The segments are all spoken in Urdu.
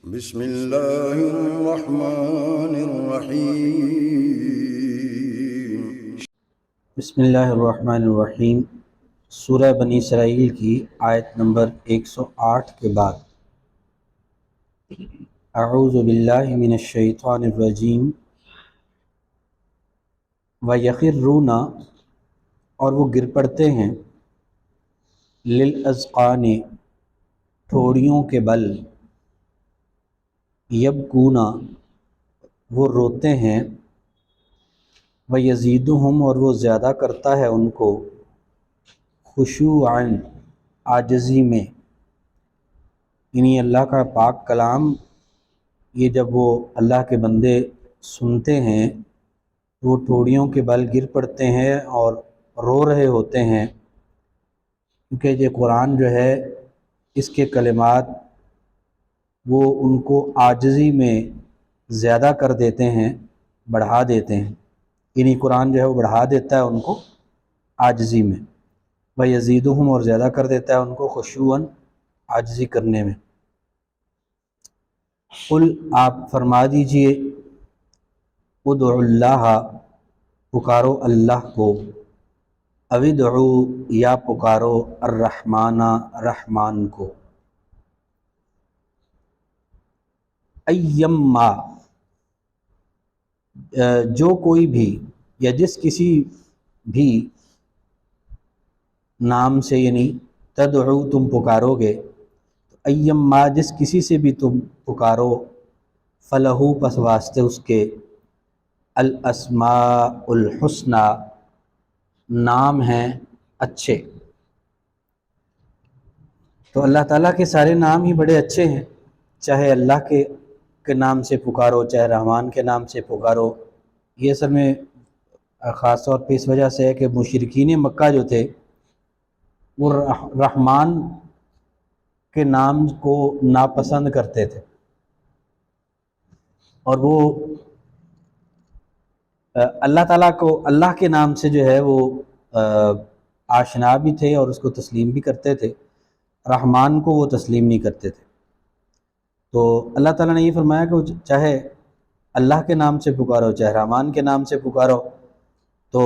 بسم اللہ الرحمن الرحیم۔ بسم اللہ الرحمن الرحیم۔ سورہ بنی اسرائیل کی آیت نمبر 108 کے بعد اعوذ باللہ من الشیطان الرجیم وَيَخِرُّونَ، اور وہ گر پڑتے ہیں، لِلْأَذْقَانِ، ٹھوڑیوں کے بل، یبکون، وہ روتے ہیں، وَيَزِيدُهُمْ، اور وہ زیادہ کرتا ہے ان کو، خشوعاً، عاجزی میں، یعنی اللہ کا پاک کلام یہ جب وہ اللہ کے بندے سنتے ہیں تو وہ ٹھوڑیوں کے بل گر پڑتے ہیں اور رو رہے ہوتے ہیں، کیونکہ یہ قرآن جو ہے اس کے کلمات وہ ان کو عاجزی میں زیادہ کر دیتے ہیں، بڑھا دیتے ہیں، یعنی قرآن جو ہے وہ بڑھا دیتا ہے ان کو عاجزی میں، وَيَزِيدُهُمْ، اور زیادہ کر دیتا ہے ان کو خشوعاً، عاجزی کرنے میں۔ قل، آپ فرما دیجئے، ادعوا اللہ، پکارو اللہ کو، او ادعوا، یا پکارو الرحمن، رحمان کو، ایما، جو کوئی بھی یا جس کسی بھی نام سے، یعنی تدعو، تم پکارو گے، ایما، جس کسی سے بھی تم پکارو، فلہو، پس واسطے اس کے، الاسماء الحسنی، نام ہیں اچھے۔ تو اللہ تعالیٰ کے سارے نام ہی بڑے اچھے ہیں، چاہے اللہ کے نام سے پکارو، چاہے رحمان کے نام سے پکارو۔ یہ اصل میں خاص طور پہ اس وجہ سے ہے کہ مشرکین مکہ جو تھے وہ رحمان کے نام کو ناپسند کرتے تھے، اور وہ اللہ تعالیٰ کو، اللہ کے نام سے جو ہے وہ آشنا بھی تھے اور اس کو تسلیم بھی کرتے تھے، رحمان کو وہ تسلیم نہیں کرتے تھے۔ تو اللہ تعالیٰ نے یہ فرمایا کہ چاہے اللہ کے نام سے پکارو، چاہے رحمان کے نام سے پکارو، تو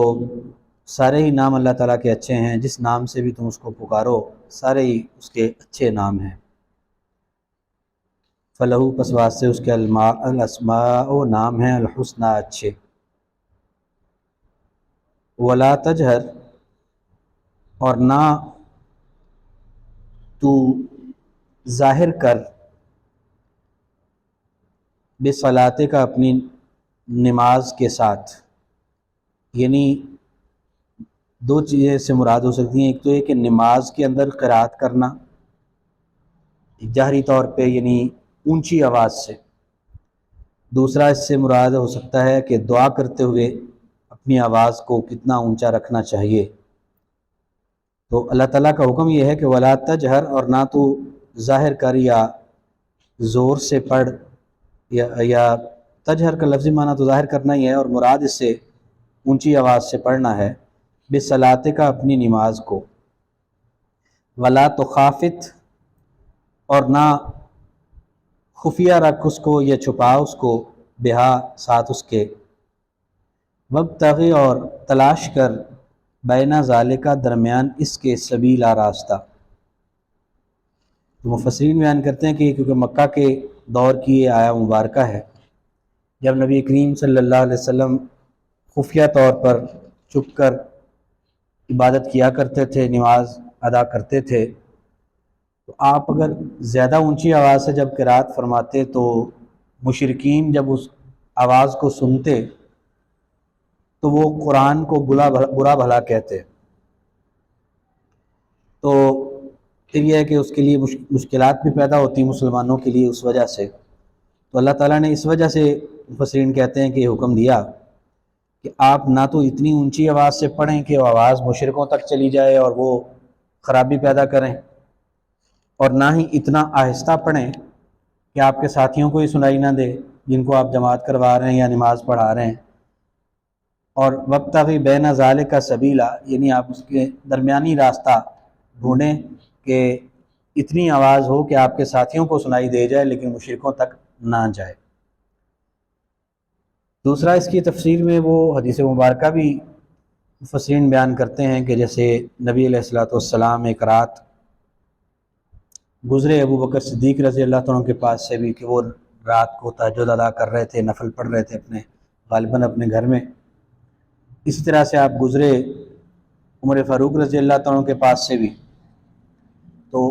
سارے ہی نام اللہ تعالیٰ کے اچھے ہیں، جس نام سے بھی تم اس کو پکارو سارے ہی اس کے اچھے نام ہیں۔ فلہو، پس واسطے اس کے، الاسماء، نام ہیں، الحسنی، اچھے۔ ولا تجہر، اور نہ تو ظاہر کر، بصلاتے کا، اپنی نماز کے ساتھ، یعنی دو چیزیں سے مراد ہو سکتی ہیں، ایک تو یہ کہ نماز کے اندر قرات کرنا جہری طور پہ، یعنی اونچی آواز سے، دوسرا اس سے مراد ہو سکتا ہے کہ دعا کرتے ہوئے اپنی آواز کو کتنا اونچا رکھنا چاہیے۔ تو اللہ تعالیٰ کا حکم یہ ہے کہ ولا تجہر، اور نہ تو ظاہر کر یا زور سے پڑھ، یا تجہر کا لفظی معنی تو ظاہر کرنا ہی ہے، اور مراد اس سے اونچی آواز سے پڑھنا ہے، بصلاتے کا، اپنی نماز کو، ولا تخافت، اور نہ خفیہ رکھ اس کو یا چھپا اس کو، بہا، ساتھ اس کے، وابتغی، اور تلاش کر، بین ذالک، درمیان اس کے، سبیلا، راستہ۔ تو مفسرین بیان کرتے ہیں کہ کیونکہ مکہ کے دور کی یہ آیا مبارکہ ہے، جب نبی کریم صلی اللہ علیہ وسلم خفیہ طور پر چھپ کر عبادت کیا کرتے تھے، نماز ادا کرتے تھے، تو آپ اگر زیادہ اونچی آواز سے جب قرات فرماتے تو مشرکین جب اس آواز کو سنتے تو وہ قرآن کو برا بھلا کہتے، تو پھر یہ ہے کہ اس کے لیے مشکلات بھی پیدا ہوتی مسلمانوں کے لیے اس وجہ سے۔ تو اللہ تعالیٰ نے اس وجہ سے، مفسرین کہتے ہیں کہ یہ حکم دیا کہ آپ نہ تو اتنی اونچی آواز سے پڑھیں کہ وہ آواز مشرکوں تک چلی جائے اور وہ خرابی پیدا کریں، اور نہ ہی اتنا آہستہ پڑھیں کہ آپ کے ساتھیوں کو ہی سنائی نہ دے جن کو آپ جماعت کروا رہے ہیں یا نماز پڑھا رہے ہیں، اور وابتغی بین ذالک سبیلا، یعنی آپ اس کے درمیانی راستہ ڈھونڈیں کہ اتنی آواز ہو کہ آپ کے ساتھیوں کو سنائی دے جائے لیکن مشرکوں تک نہ جائے۔ دوسرا اس کی تفسیر میں وہ حدیث مبارکہ بھی مفسرین بیان کرتے ہیں کہ جیسے نبی علیہ الصلوۃ والسلام ایک رات گزرے ابو بکر صدیق رضی اللہ عنہ کے پاس سے بھی کہ وہ رات کو تہجد ادا کر رہے تھے، نفل پڑھ رہے تھے غالباً اپنے گھر میں۔ اسی طرح سے آپ گزرے عمر فاروق رضی اللہ عنہ کے پاس سے بھی، تو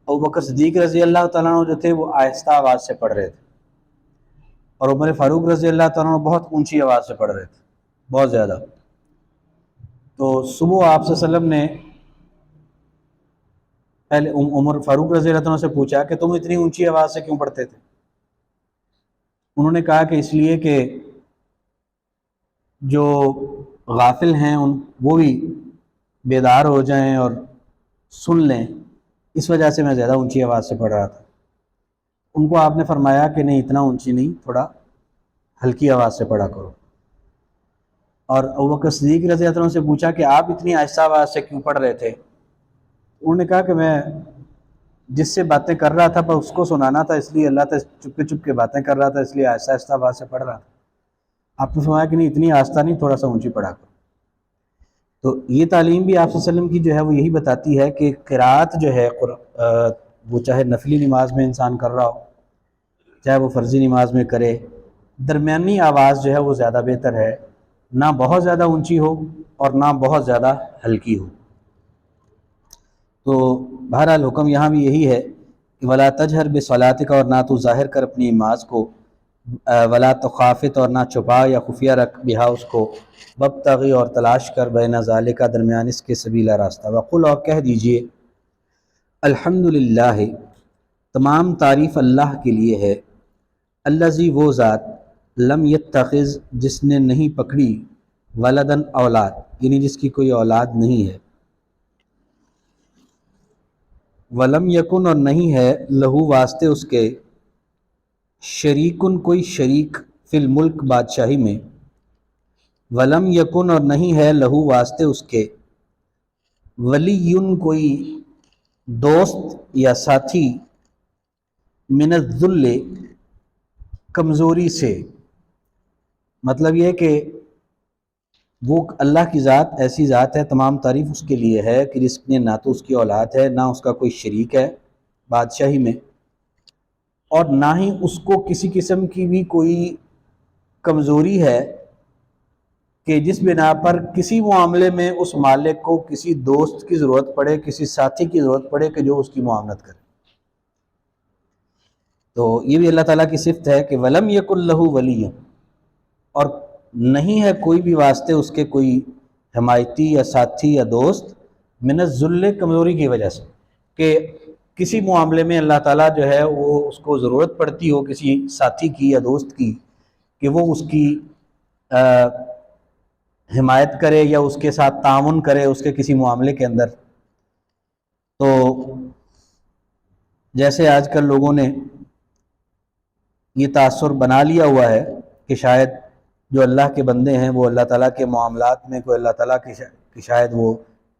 ابو بکر صدیق رضی اللہ تعالیٰ عنہ جو تھے وہ آہستہ آواز سے پڑھ رہے تھے، اور عمر فاروق رضی اللہ تعالیٰ عنہ بہت اونچی آواز سے پڑھ رہے تھے، بہت زیادہ۔ تو صبح آپ صلی اللہ علیہ وسلم نے پہلے عمر فاروق رضی اللہ عنہ سے پوچھا کہ تم اتنی اونچی آواز سے کیوں پڑھتے تھے؟ انہوں نے کہا کہ اس لیے کہ جو غافل ہیں وہ بھی بیدار ہو جائیں اور سن لیں، اس وجہ سے میں زیادہ اونچی آواز سے پڑھ رہا تھا۔ ان کو آپ نے فرمایا کہ نہیں، اتنا اونچی نہیں، تھوڑا ہلکی آواز سے پڑھا کرو۔ اور ابوبکر صدیق رضی اللہ عنہ سے پوچھا کہ آپ اتنی آہستہ آواز سے کیوں پڑھ رہے تھے؟ انہوں نے کہا کہ میں جس سے باتیں کر رہا تھا پر اس کو سنانا تھا، اس لیے اللہ تعالیٰ چپ کے باتیں کر رہا تھا، اس لیے آہستہ آہستہ آواز سے پڑھ رہا تھا۔ آپ نے فرمایا کہ نہیں، اتنی آہستہ نہیں، تھوڑا سا اونچی پڑھا کرو۔ تو یہ تعلیم بھی آپ صلی اللہ علیہ وسلم کی جو ہے وہ یہی بتاتی ہے کہ قرات جو ہے وہ چاہے نفلی نماز میں انسان کر رہا ہو، چاہے وہ فرضی نماز میں کرے، درمیانی آواز جو ہے وہ زیادہ بہتر ہے، نہ بہت زیادہ اونچی ہو اور نہ بہت زیادہ ہلکی ہو۔ تو بہرحال حکم یہاں بھی یہی ہے کہ ولا تجہر بصلاتک، اور نہ تو ظاہر کر اپنی نماز کو، ولا تخافت، اور نہ چھپا یا خفیہ رکھ، بہا اس کو، وابتغی، اور تلاش کر، بین ذالک، درمیان اس کے، سبیلا، راستہ، وقل، اور کہہ دیجئے، الحمدللہ، تمام تعریف اللہ کے لیے ہے، الذی، وہ ذات، لم یتخذ، جس نے نہیں پکڑی، ولدن، اولاد، یعنی جس کی کوئی اولاد نہیں ہے، ولم یکن، اور نہیں ہے، لہو، واسطے اس کے، شریکن، کوئی شریک، فی الملک، بادشاہی میں، ولم یکن، اور نہیں ہے، لہو، واسطے اس کے، ولیٌ، کوئی دوست یا ساتھی، من الذل، کمزوری سے۔ مطلب یہ کہ وہ اللہ کی ذات ایسی ذات ہے، تمام تعریف اس کے لیے ہے کہ جس نے نہ تو اس کی اولاد ہے، نہ اس کا کوئی شریک ہے بادشاہی میں، اور نہ ہی اس کو کسی قسم کی بھی کوئی کمزوری ہے کہ جس بنا پر کسی معاملے میں اس مالک کو کسی دوست کی ضرورت پڑے، کسی ساتھی کی ضرورت پڑے کہ جو اس کی معاونت کرے۔ تو یہ بھی اللہ تعالیٰ کی صفت ہے کہ ولم یکن لہ ولی، اور نہیں ہے کوئی بھی واسطے اس کے کوئی حمایتی یا ساتھی یا دوست، من الذل، کمزوری کی وجہ سے، کہ کسی معاملے میں اللہ تعالیٰ جو ہے وہ اس کو ضرورت پڑتی ہو کسی ساتھی کی یا دوست کی کہ وہ اس کی حمایت کرے یا اس کے ساتھ تعاون کرے اس کے کسی معاملے کے اندر۔ تو جیسے آج کل لوگوں نے یہ تاثر بنا لیا ہوا ہے کہ شاید جو اللہ کے بندے ہیں وہ اللہ تعالیٰ کے معاملات میں کوئی اللہ تعالیٰ کی شاید وہ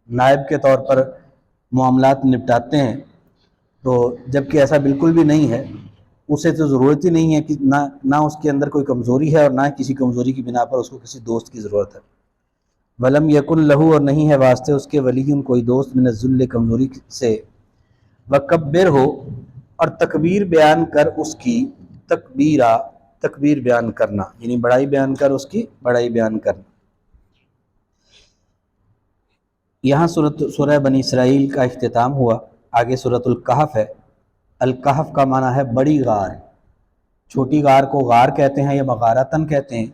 نائب کے طور پر معاملات نپٹاتے ہیں، تو جبکہ ایسا بالکل بھی نہیں ہے۔ اسے تو ضرورت ہی نہیں ہے کہ نہ اس کے اندر کوئی کمزوری ہے اور نہ کسی کمزوری کی بنا پر اس کو کسی دوست کی ضرورت ہے۔ ولم یکن لہو، اور نہیں ہے واسطے اس کے، ولی، کوئی دوست، من الذل، کمزوری سے، وکبر ہو، اور تکبیر بیان کر اس کی، تکبیرہ، تکبیر بیان کرنا، یعنی بڑائی بیان کر اس کی، بڑائی بیان کرنا۔ یہاں سورہ بنی اسرائیل کا اختتام ہوا، آگے سورۃ الکہف ہے۔ الکہف کا معنی ہے بڑی غار، چھوٹی غار کو غار کہتے ہیں یا مغارتن کہتے ہیں،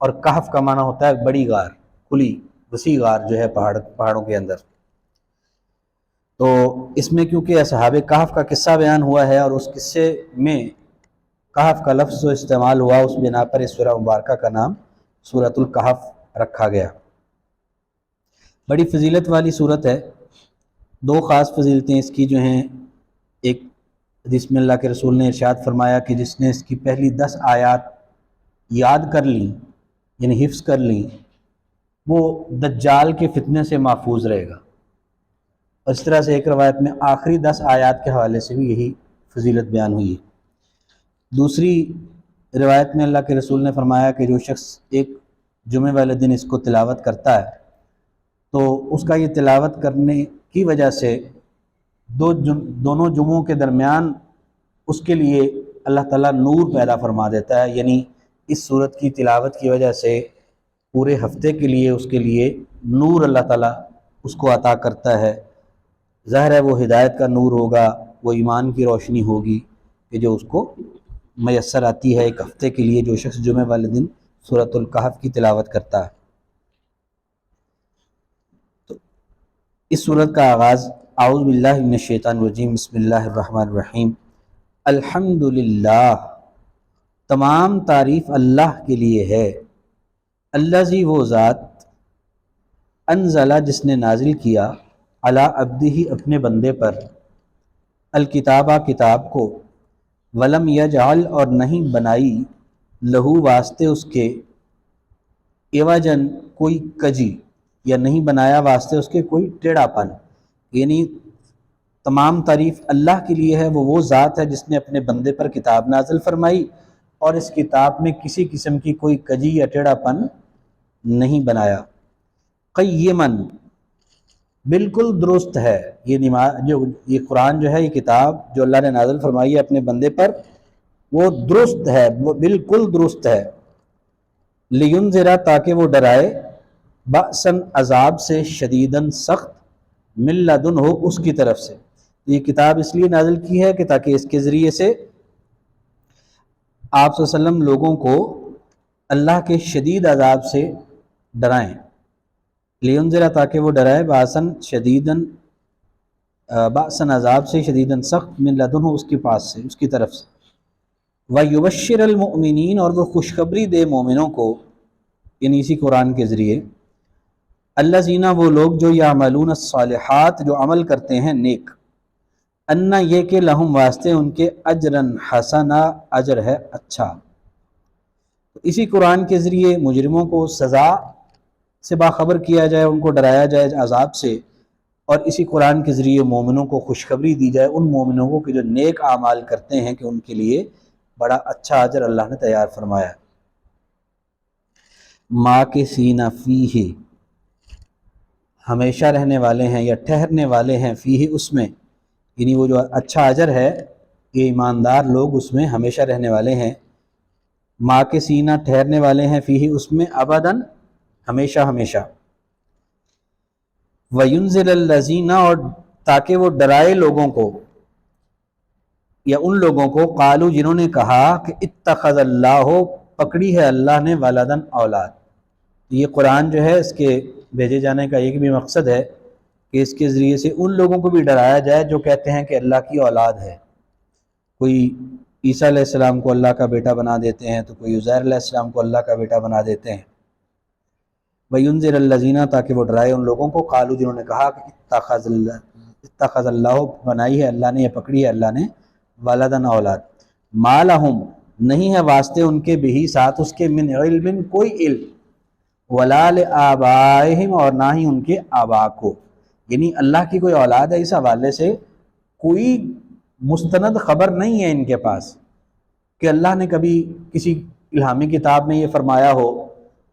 اور کہف کا معنی ہوتا ہے بڑی غار، کھلی وسیع غار جو ہے پہاڑوں کے اندر۔ تو اس میں کیونکہ اصحاب کہف کا قصہ بیان ہوا ہے اور اس قصے میں کہف کا لفظ جو استعمال ہوا، اس بنا پر اس سورہ مبارکہ کا نام سورۃ الکہف رکھا گیا۔ بڑی فضیلت والی صورت ہے، دو خاص فضیلتیں اس کی جو ہیں۔ ایک حدیث میں اللہ کے رسول نے ارشاد فرمایا کہ جس نے اس کی پہلی 10 آیات یاد کر لیں، یعنی حفظ کر لیں، وہ دجال کے فتنے سے محفوظ رہے گا۔ اور اس طرح سے ایک روایت میں آخری 10 آیات کے حوالے سے بھی یہی فضیلت بیان ہوئی ہے۔ دوسری روایت میں اللہ کے رسول نے فرمایا کہ جو شخص ایک جمعے والے دن اس کو تلاوت کرتا ہے تو اس کا یہ تلاوت کرنے کی وجہ سے دونوں جمعوں کے درمیان اس کے لیے اللہ تعالیٰ نور پیدا فرما دیتا ہے، یعنی اس صورت کی تلاوت کی وجہ سے پورے ہفتے کے لیے اس کے لیے نور اللہ تعالیٰ اس کو عطا کرتا ہے۔ ظاہر ہے وہ ہدایت کا نور ہوگا، وہ ایمان کی روشنی ہوگی کہ جو اس کو میسر آتی ہے ایک ہفتے کے لیے، جو شخص جمعے والے دن سورۃ الکہف کی تلاوت کرتا ہے۔ تو اس سورت کا آغاز اعوذ باللہ من الشیطان الرجیم بسم اللہ الرحمن الرحیم۔ الحمدللہ، تمام تعریف اللہ کے لیے ہے۔ الذی، وہ ذات، انزلہ، جس نے نازل کیا، علی عبدہ، اپنے بندے پر، الکتابہ، کتاب کو، ولم یجعل، اور نہیں بنائی، لہو، واسطے اس کے، عوجن، کوئی کجی، یا نہیں بنایا واسطے اس کے کوئی ٹیڑھا پن، یعنی تمام تعریف اللہ کے لیے ہے۔ وہ ذات ہے جس نے اپنے بندے پر کتاب نازل فرمائی اور اس کتاب میں کسی قسم کی کوئی کجی یا ٹیڑھا پن نہیں بنایا۔ قیماً، بالکل درست ہے، یہ قرآن جو ہے، یہ کتاب جو اللہ نے نازل فرمائی ہے اپنے بندے پر، وہ درست ہے، وہ بالکل درست ہے۔ لینذرا، تاکہ وہ ڈرائے، بأساً، عذاب سے، شدیداً، سخت، من لدنہ، اس کی طرف سے۔ یہ کتاب اس لیے نازل کی ہے کہ تاکہ اس کے ذریعے سے آپ صلی اللہ علیہ وسلم لوگوں کو اللہ کے شدید عذاب سے ڈرائیں۔ لینذرا، تاکہ وہ ڈرائے، بأساً، عذاب سے، شدیداً، سخت، من لدنہ، اس کے پاس سے، اس کی طرف سے۔ وَيُبَشِّرَ الْمُؤْمِنِينَ، اور وہ خوشخبری دے مومنوں کو، یعنی اسی قرآن کے ذریعے، الذین، وہ لوگ، جو یعملون الصالحات، جو عمل کرتے ہیں نیک، ان، یہ کہ لہم، واسطے ان کے، اجرن حسنا، اجر ہے اچھا۔ اسی قرآن کے ذریعے مجرموں کو سزا سے باخبر کیا جائے، ان کو ڈرایا جائے عذاب سے، اور اسی قرآن کے ذریعے مومنوں کو خوشخبری دی جائے، ان مومنوں کو کہ جو نیک اعمال کرتے ہیں کہ ان کے لیے بڑا اچھا اجر اللہ نے تیار فرمایا۔ ماکثین فیہ، ہمیشہ رہنے والے ہیں یا ٹھہرنے والے ہیں، فیہ، اس میں، یعنی وہ جو اچھا اجر ہے، یہ ایماندار لوگ اس میں ہمیشہ رہنے والے ہیں۔ ماکثین، ٹھہرنے والے ہیں، فیہ، اس میں، ابداً، ہمیشہ ہمیشہ۔ وَيُنذِرَ الَّذِينَ، اور تاکہ وہ ڈرائے لوگوں کو یا ان لوگوں کو، قالوا، جنہوں نے کہا کہ اتخذ اللہ، پکڑی ہے اللہ نے، ولدن، اولاد۔ یہ قرآن جو ہے اس کے بھیجے جانے کا ایک بھی مقصد ہے کہ اس کے ذریعے سے ان لوگوں کو بھی ڈرایا جائے جو کہتے ہیں کہ اللہ کی اولاد ہے۔ کوئی عیسیٰ علیہ السلام کو اللہ کا بیٹا بنا دیتے ہیں، تو کوئی عزیر علیہ السلام کو اللہ کا بیٹا بنا دیتے ہیں۔ وَيُنذِرَ الَّذِينَ، تاکہ وہ ڈرائے ان لوگوں کو، قالوا، جنہوں نے کہا کہ اتخذ اللہ، بنائی ہے اللہ نے یا پکڑی ہے اللہ نے، ولدن، اولاد۔ ما لہم، نہیں ہے واسطے ان کے، بہی، ساتھ اس کے، من علم، کوئی علم، ولا لآبائہم، اور نہ ہی ان کے آبا کو، یعنی اللہ کی کوئی اولاد ہے اس حوالے سے کوئی مستند خبر نہیں ہے ان کے پاس کہ اللہ نے کبھی کسی الہامی کتاب میں یہ فرمایا ہو،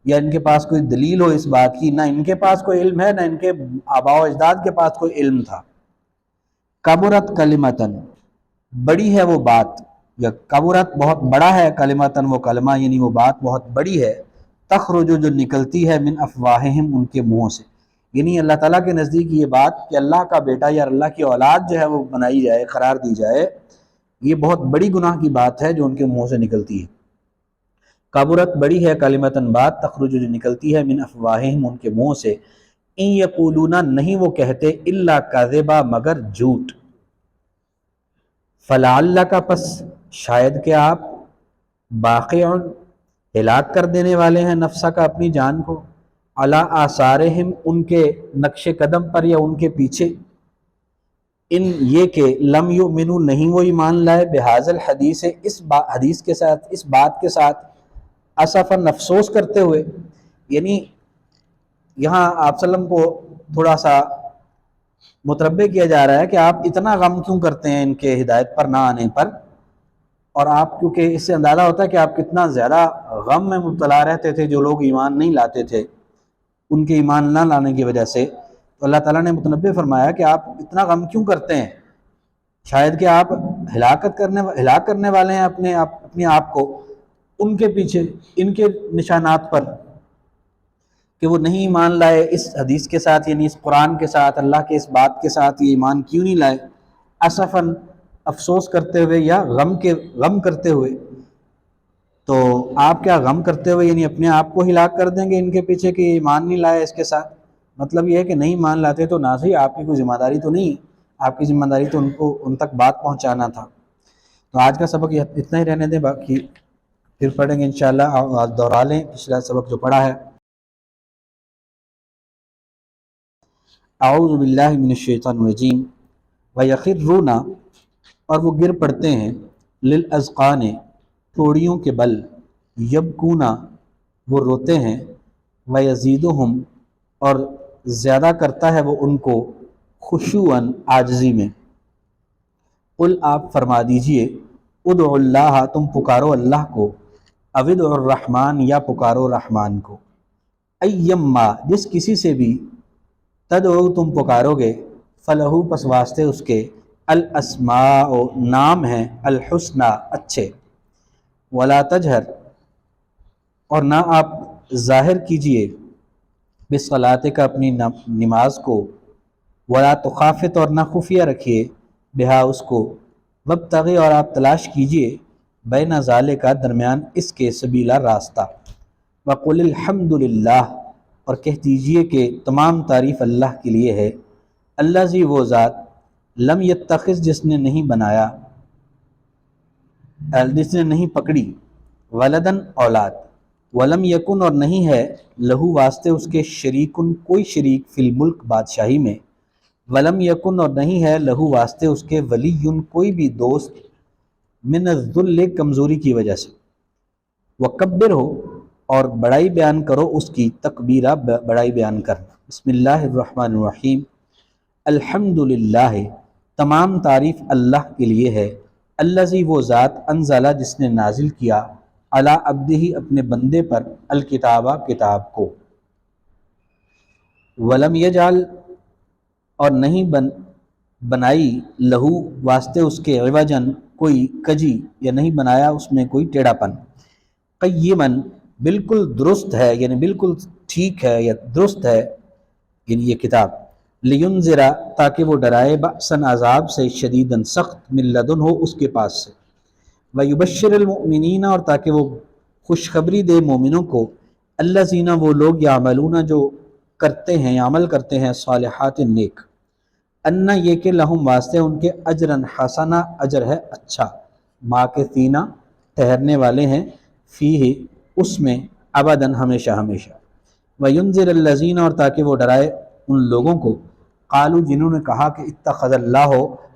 یا ان کے پاس کوئی دلیل ہو اس بات کی، نہ ان کے پاس کوئی علم ہے، نہ ان کے آباء و اجداد کے پاس کوئی علم تھا۔ کبرت کلمتن، بڑی ہے وہ بات، یا کبرت، بہت بڑا ہے، کلمتن، وہ کلمہ، یعنی وہ بات بہت بڑی ہے، تخرج، جو نکلتی ہے، من افواہہم، ان کے منہوں سے، یعنی اللہ تعالیٰ کے نزدیک یہ بات کہ اللہ کا بیٹا یا اللہ کی اولاد جو ہے وہ بنائی جائے، قرار دی جائے، یہ بہت بڑی گناہ کی بات ہے جو ان کے منہ سے نکلتی ہے۔ کبرت، بڑی ہے، کلمتن، بات، تخرج، جو نکلتی ہے، من افواہہم، ان کے منہ سے، ان یقولون، نہیں وہ کہتے، الا کذبا، مگر جھوٹ۔ فلعلک، پس شاید کہ آپ، باقع، ہلاک کر دینے والے ہیں، نفسہ کا، اپنی جان کو، علی آثارہم، ان کے نقش قدم پر یا ان کے پیچھے، ان، یہ کہ، لم یؤمنوا، نہیں وہ ایمان لائے، بہذا الحدیث، اس حدیث کے ساتھ، اس بات کے ساتھ، اسفاً، افسوس کرتے ہوئے، یعنی یہاں آپ صلی اللہ علیہ وسلم کو تھوڑا سا متربع کیا جا رہا ہے کہ آپ اتنا غم کیوں کرتے ہیں ان کے ہدایت پر نہ آنے پر، اور آپ کیونکہ اس سے اندازہ ہوتا ہے کہ آپ کتنا زیادہ غم میں مبتلا رہتے تھے جو لوگ ایمان نہیں لاتے تھے، ان کے ایمان نہ لانے کی وجہ سے۔ تو اللہ تعالیٰ نے متنبع فرمایا کہ آپ اتنا غم کیوں کرتے ہیں، شاید کہ آپ ہلاک کرنے والے ہیں اپنے آپ کو ان کے پیچھے، ان کے نشانات پر، کہ وہ نہیں ایمان لائے اس حدیث کے ساتھ، یعنی اس قرآن کے ساتھ، اللہ کے اس بات کے ساتھ یہ ایمان کیوں نہیں لائے، اسفاً افسوس کرتے ہوئے یا غم کرتے ہوئے۔ تو آپ کیا غم کرتے ہوئے یعنی اپنے آپ کو ہلاک کر دیں گے ان کے پیچھے کہ ایمان نہیں لائے اس کے ساتھ؟ مطلب یہ ہے کہ نہیں مان لاتے تو نہ صحیح آپ کی کوئی ذمہ داری تو نہیں، آپ کی ذمہ داری تو ان تک بات پہنچانا تھا۔ تو آج کا سبق اتنا ہی رہنے دیں، باقی پھر پڑھیں گے انشاءاللہ۔ آج دوہرا لیں پچھلا سبق جو پڑھا ہے۔ اعوذ باللہ من الشیطان الرجیم وَيَخِرُّونَ، اور وہ گر پڑتے ہیں، لِلْأَذْقَانِ، ٹھوڑیوں کے بل، یبکون، وہ روتے ہیں، وَيَزِيدُهُمْ، اور زیادہ کرتا ہے وہ ان کو، خشوعاً، عاجزی میں۔ قل، آپ فرما دیجئے، ادعوا اللہ، تم پکارو اللہ کو، او ادعوا الرحمن، یا پکارو رحمان کو، ایما، جس کسی سے بھی، تدعو، تم پکارو گے، فلہو، پس واسطے اس کے، الاسماء، نام ہیں، الحسنى، اچھے، ولا تجہر، اور نہ آپ ظاہر کیجئے، بصلاتک، اپنی نماز کو، ولا تخافت، اور نہ خفیہ رکھیے، بہا، اس کو، وابتغی، اور آپ تلاش کیجئے، بین ذالک، درمیان اس کے، سبیلا، راستہ، وقل الحمدللہ، اور کہہ دیجئے کہ تمام تعریف اللہ کے لیے ہے، الذی، وہ ذات، لم یتخذ، جس نے نہیں بنایا، جس نے نہیں پکڑی، ولدن، اولاد، ولم یکن، اور نہیں ہے، لہو، واسطے اس کے، شریکن، کوئی شریک، فی الملک، بادشاہی میں، ولم یکن، اور نہیں ہے، لہو، واسطے اس کے، ولی، کوئی بھی دوست، من الذل، کمزوری کی وجہ سے، وکبر ہو، اور بڑائی بیان کرو اس کی، تکبیرہ، بڑائی بیان کرنا۔ بسم اللہ الرحمن الرحیم، الحمدللہ، تمام تعریف اللہ کے لیے ہے، الذی، وہ ذات، انزلہ، جس نے نازل کیا، علی عبدہ، اپنے بندے پر، الکتابہ، کتاب کو، ولم یجعل، اور نہیں بنائی، لہو، واسطے اس کے، عوجن، کوئی کجی، یا نہیں بنایا اس میں کوئی ٹیڑھا پن، قیماً، بالکل درست ہے، یعنی بالکل ٹھیک ہے یا درست ہے، یعنی یہ کتاب، لینذر، تاکہ وہ ڈرائے، بأساً، عذاب سے، شدیداً، سخت، من لدن، ہو اس کے پاس سے، ویبشر المؤمنین، اور تاکہ وہ خوشخبری دے مومنوں کو، الذین، وہ لوگ، یعملون، جو کرتے ہیں یا عمل کرتے ہیں، صالحات، نیک، ان، یہ کہ، لہم، واسطے ان کے، اجرن حسنا، اجر ہے اچھا، ماکثین، ٹھہرنے والے ہیں، فیہ، اس میں، ابداً، ہمیشہ ہمیشہ، وینذر الذین، اور تاکہ وہ ڈرائے ان لوگوں کو، قالوا، جنہوں نے کہا کہ اتخذ اللہ،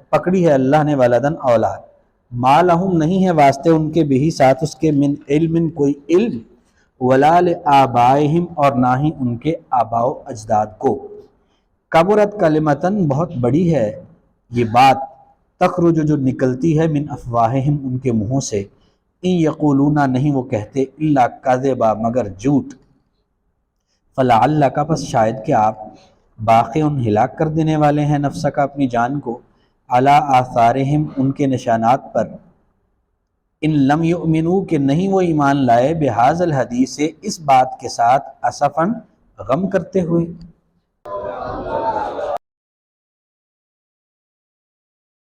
پکڑی ہے اللہ نے، ولدن، اولاد، ما لہم، نہیں ہے واسطے ان کے، بہی، ساتھ اس کے، من علم، کوئی علم، ولا لآبائہم، اور نہ ہی ان کے آباء و اجداد کو، کبرت کلمتاً، بہت بڑی ہے یہ بات، تخرج، جو نکلتی ہے، من افواہہم، ان کے منہوں سے، ان یقولون، نہیں وہ کہتے، الا کذبا، مگر جھوٹ، فلعلک، پس شاید کہ آپ، باقی، ہلاک کر دینے والے ہیں، نفسک، اپنی جان کو، علی آثارہم، ان کے نشانات پر، ان لم یؤمنوا، کہ نہیں وہ ایمان لائے، بہذا الحدیث، اس بات کے ساتھ، اسفاً، غم کرتے ہوئے،